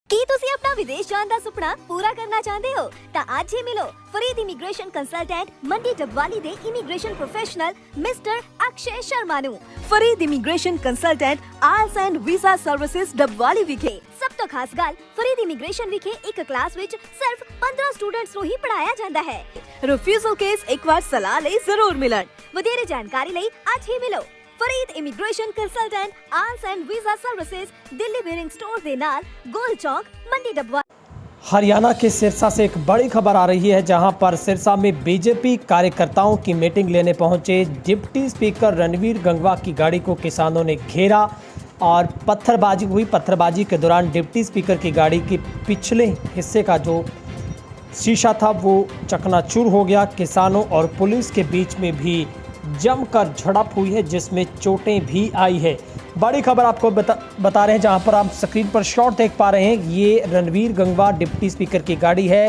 ਕੀ ਤੁਸੀਂ ਆਪਣਾ ਵਿਦੇਸ਼ ਜਾਣ ਦਾ ਸੁਪਨਾ ਪੂਰਾ ਕਰਨਾ ਚਾਹੁੰਦੇ ਹੋ ਤਾਂ ਅੱਜ ਹੀ ਮਿਲੋ ਫਰੀਦ ਇਮੀਗ੍ਰੇਸ਼ਨ ਕੰਸਲਟੈਂਟ ਮੰਡੀ ਡਬਵਾਲੀ ਦੇ immigration professional mister Akshay Sharma ਨੂੰ। Farid immigration consultant IELTS and visa services Dabwali ਵਿਖੇ। ਸਭ ਤੋਂ ਖਾਸ ਗੱਲ, ਫਰੀਦ ਇਮੀਗ੍ਰੇਸ਼ਨ ਵਿਖੇ ਇੱਕ ਕਲਾਸ ਵਿੱਚ ਸਿਰਫ 15 ਸਟੂਡੈਂਟਸ ਨੂੰ ਹੀ ਪੜਾਇਆ ਜਾਂਦਾ ਹੈ। ਰਿਫਿਊਜ਼ਲ ਕੇਸ ਇੱਕ ਵਾਰ ਸਲਾਹ ਲਈ ਜ਼ਰੂਰ ਮਿਲਣ। ਵਧੇਰੇ ਜਾਣਕਾਰੀ ਲਈ ਅੱਜ ਹੀ ਮਿਲੋ Farid immigration consultant IELTS and visa services, Delhi bearing store दे नाल, गोल चौक, मंडी डबवाली। हरियाणा के सिरसा से एक बड़ी खबर आ रही है, जहां पर सिरसा में बीजेपी कार्यकर्ताओं की मीटिंग लेने पहुंचे डिप्टी स्पीकर रणवीर गंगवा की गाड़ी को किसानों ने घेरा और पत्थरबाजी हुई। पत्थरबाजी के दौरान डिप्टी स्पीकर की गाड़ी के पिछले हिस्से का जो शीशा था वो चकनाचूर हो गया। किसानों और पुलिस के बीच में भी जमकर झड़प हुई है, जिसमें चोटें भी आई है। बड़ी खबर आपको बता रहे हैं, जहां पर आप स्क्रीन पर शॉट देख पा रहे हैं। ये रणवीर गंगवा डिप्टी स्पीकर की गाड़ी है,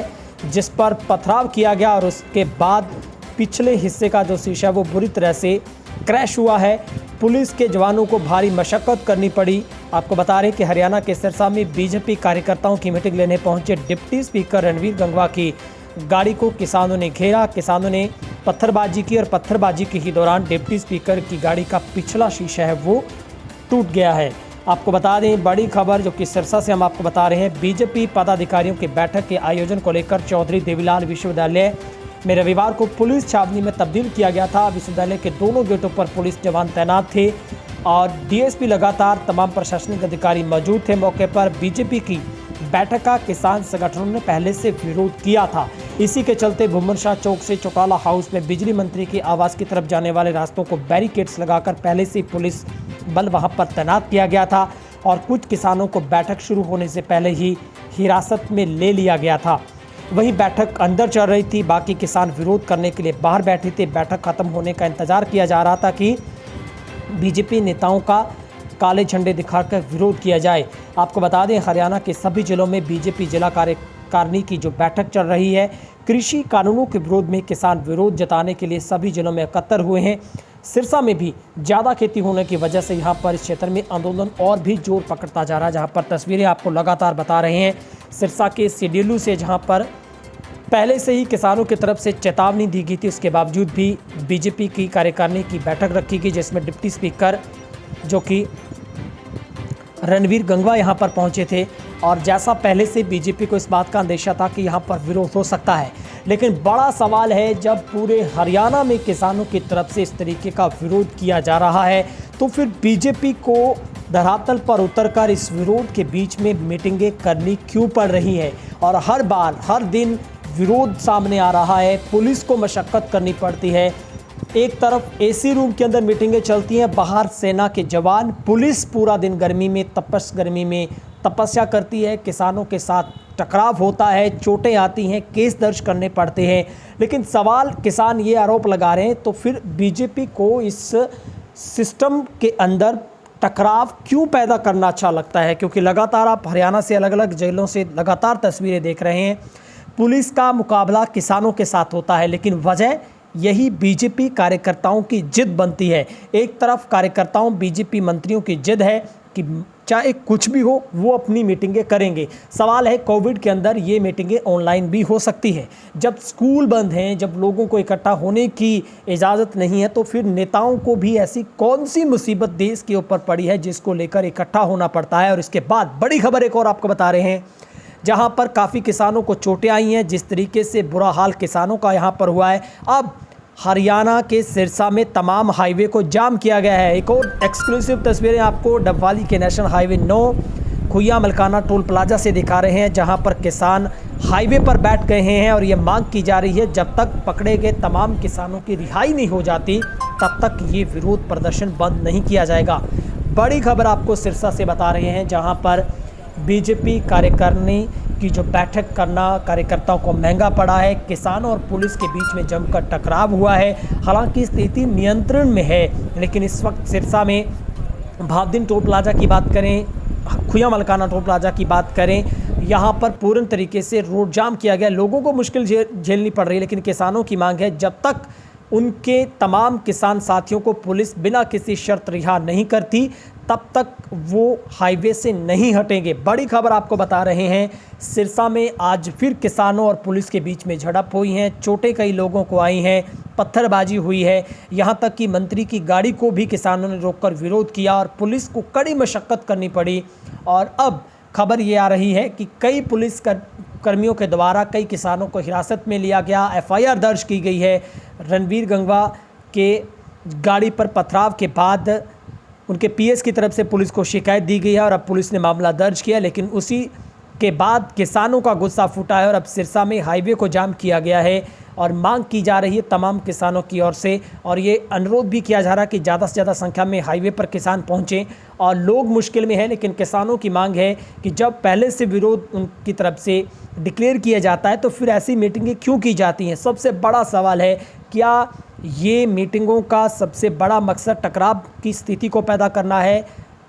जिस पर पथराव किया गया और उसके बाद पिछले हिस्से का जो शीशा वो बुरी तरह से क्रैश हुआ है। पुलिस के जवानों को भारी मशक्कत करनी पड़ी। आपको बता रहे हैं कि हरियाणा के सिरसा में बीजेपी कार्यकर्ताओं की मीटिंग लेने पहुंचे डिप्टी स्पीकर रणवीर गंगवा की गाड़ी को किसानों ने घेरा। किसानों ने पत्थरबाजी की और पत्थरबाजी के ही दौरान डिप्टी स्पीकर की गाड़ी का पिछला शीशा है वो टूट गया है। आपको बता दें, बड़ी खबर जो कि सिरसा से हम आपको बता रहे हैं। बीजेपी पदाधिकारियों की बैठक के आयोजन को लेकर चौधरी देवीलाल विश्वविद्यालय में रविवार को पुलिस छावनी में तब्दील किया गया था। विश्वविद्यालय के दोनों गेटों पर पुलिस जवान तैनात थे और डीएसपी लगातार तमाम प्रशासनिक अधिकारी मौजूद थे। मौके पर बीजेपी की बैठक का किसान संगठनों ने पहले से विरोध किया था। इसी के चलते भुवन शाह चौक से चौटाला हाउस में बिजली मंत्री के आवास की तरफ जाने वाले रास्तों को बैरिकेड्स लगाकर पहले से पुलिस बल वहां पर तैनात किया गया था और कुछ किसानों को बैठक शुरू होने से पहले ही हिरासत में ले लिया गया था। वहीं बैठक अंदर चल रही थी, बाकी किसान विरोध करने के लिए बाहर बैठे थे। बैठक खत्म होने का इंतजार किया जा रहा था कि बीजेपी नेताओं का काले झंडे दिखाकर विरोध किया जाए। आपको बता दें, हरियाणा के सभी जिलों में बीजेपी जिला कार्यकारिणी की जो बैठक चल रही है, कृषि कानूनों के विरोध में किसान विरोध जताने के लिए सभी जिलों में एकत्र हुए हैं। सिरसा में भी ज़्यादा खेती होने की वजह से यहाँ पर इस क्षेत्र में आंदोलन और भी जोर पकड़ता जा रहा है। जहाँ पर तस्वीरें आपको लगातार बता रहे हैं सिरसा के सीडीलू से, जहाँ पर पहले से ही किसानों की तरफ से चेतावनी दी गई थी। उसके बावजूद भी बीजेपी की कार्यकारिणी की बैठक रखी गई, जिसमें डिप्टी स्पीकर जो कि रणवीर गंगवा यहाँ पर पहुँचे थे। और जैसा पहले से बीजेपी को इस बात का अंदेशा था कि यहाँ पर विरोध हो सकता है, लेकिन बड़ा सवाल है, जब पूरे हरियाणा में किसानों की तरफ से इस तरीके का विरोध किया जा रहा है, तो फिर बीजेपी को धरातल पर उतरकर इस विरोध के बीच में मीटिंगें करनी क्यों पड़ रही है। और हर बार हर दिन विरोध सामने आ रहा है, पुलिस को मशक्कत करनी पड़ती है। एक तरफ एसी रूम के अंदर मीटिंगें चलती हैं, बाहर सेना के जवान, पुलिस पूरा दिन गर्मी में तपस्या करती है, किसानों के साथ टकराव होता है, चोटें आती हैं, केस दर्ज करने पड़ते हैं। लेकिन सवाल किसान ये आरोप लगा रहे हैं, तो फिर बीजेपी को इस सिस्टम के अंदर टकराव क्यों पैदा करना अच्छा लगता है? क्योंकि लगातार आप हरियाणा से अलग अलग जेलों से लगातार तस्वीरें देख रहे हैं, पुलिस का मुकाबला किसानों के साथ होता है, लेकिन वजह यही बीजेपी कार्यकर्ताओं की जिद बनती है। एक तरफ कार्यकर्ताओं बीजेपी मंत्रियों की जिद है कि चाहे कुछ भी हो वो अपनी मीटिंगें करेंगे। सवाल है, कोविड के अंदर ये मीटिंगें ऑनलाइन भी हो सकती है। जब स्कूल बंद हैं, जब लोगों को इकट्ठा होने की इजाज़त नहीं है, तो फिर नेताओं को भी ऐसी कौन सी मुसीबत देश के ऊपर पड़ी है जिसको लेकर इकट्ठा होना पड़ता है। और इसके बाद बड़ी खबर एक और आपको बता रहे हैं, जहाँ पर काफ़ी किसानों को चोटें आई हैं। जिस तरीके से बुरा हाल किसानों का यहाँ पर हुआ है, अब हरियाणा के सिरसा में तमाम हाईवे को जाम किया गया है। एक और एक्सक्लूसिव तस्वीरें आपको डबवाली के national highway 9 खुया Malkana toll plaza से दिखा रहे हैं, जहां पर किसान हाईवे पर बैठ गए हैं और ये मांग की जा रही है, जब तक पकड़े गए तमाम किसानों की रिहाई नहीं हो जाती तब तक ये विरोध प्रदर्शन बंद नहीं किया जाएगा। बड़ी खबर आपको सिरसा से बता रहे हैं, जहाँ पर बीजेपी कार्यकारिणी की जो बैठक करना कार्यकर्ताओं को महंगा पड़ा है। किसानों और पुलिस के बीच में जमकर टकराव हुआ है। हालांकि स्थिति नियंत्रण में है, लेकिन इस वक्त सिरसा में भावदिन टोल प्लाजा की बात करें, खुया मलकाना टोल प्लाजा की बात करें, यहाँ पर पूर्ण तरीके से रोड जाम किया गया। लोगों को मुश्किल झेलनी पड़ रही है, लेकिन किसानों की मांग है, जब तक उनके तमाम किसान साथियों को पुलिस बिना किसी शर्त रिहा नहीं करती तब तक वो हाईवे से नहीं हटेंगे। बड़ी खबर आपको बता रहे हैं, सिरसा में आज फिर किसानों और पुलिस के बीच में झड़प हुई है, चोटें कई लोगों को आई हैं, पत्थरबाजी हुई है, यहाँ तक कि मंत्री की गाड़ी को भी किसानों ने रोककर विरोध किया और पुलिस को कड़ी मशक्कत करनी पड़ी। और अब खबर ये आ रही है कि कई पुलिस कर्मियों के द्वारा कई किसानों को हिरासत में लिया गया, एफआईआर दर्ज की गई है। रणवीर गंगवा के गाड़ी पर पथराव के बाद उनके पीएस की तरफ से पुलिस को शिकायत दी गई है और अब पुलिस ने मामला दर्ज किया, लेकिन उसी के बाद किसानों का गुस्सा फूटा है और अब सिरसा में हाईवे को जाम किया गया है और मांग की जा रही है तमाम किसानों की ओर से। और ये अनुरोध भी किया जा रहा है कि ज़्यादा से ज़्यादा संख्या में हाईवे पर किसान पहुँचें। और लोग मुश्किल में हैं, लेकिन किसानों की मांग है कि जब पहले से विरोध उनकी तरफ से डिक्लेयर किया जाता है तो फिर ऐसी मीटिंगें क्यों की जाती हैं। सबसे बड़ा सवाल है, क्या ये मीटिंगों का सबसे बड़ा मकसद टकराव की स्थिति को पैदा करना है,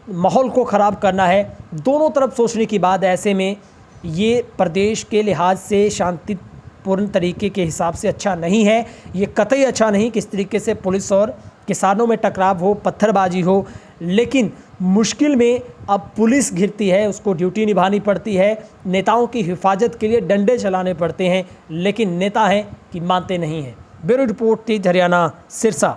माहौल को ख़राब करना है? दोनों तरफ सोचने की बात है। ऐसे में ये प्रदेश के लिहाज से शांतिपूर्ण तरीके के हिसाब से अच्छा नहीं है। ये कतई अच्छा नहीं कि इस तरीके से पुलिस और किसानों में टकराव हो, पत्थरबाजी हो। लेकिन मुश्किल में अब पुलिस घिरती है, उसको ड्यूटी निभानी पड़ती है, नेताओं की हिफाजत के लिए डंडे चलाने पड़ते हैं, लेकिन नेता हैं कि मानते नहीं हैं। ब्यूरो रिपोर्ट, तेज हरियाणा, सिरसा।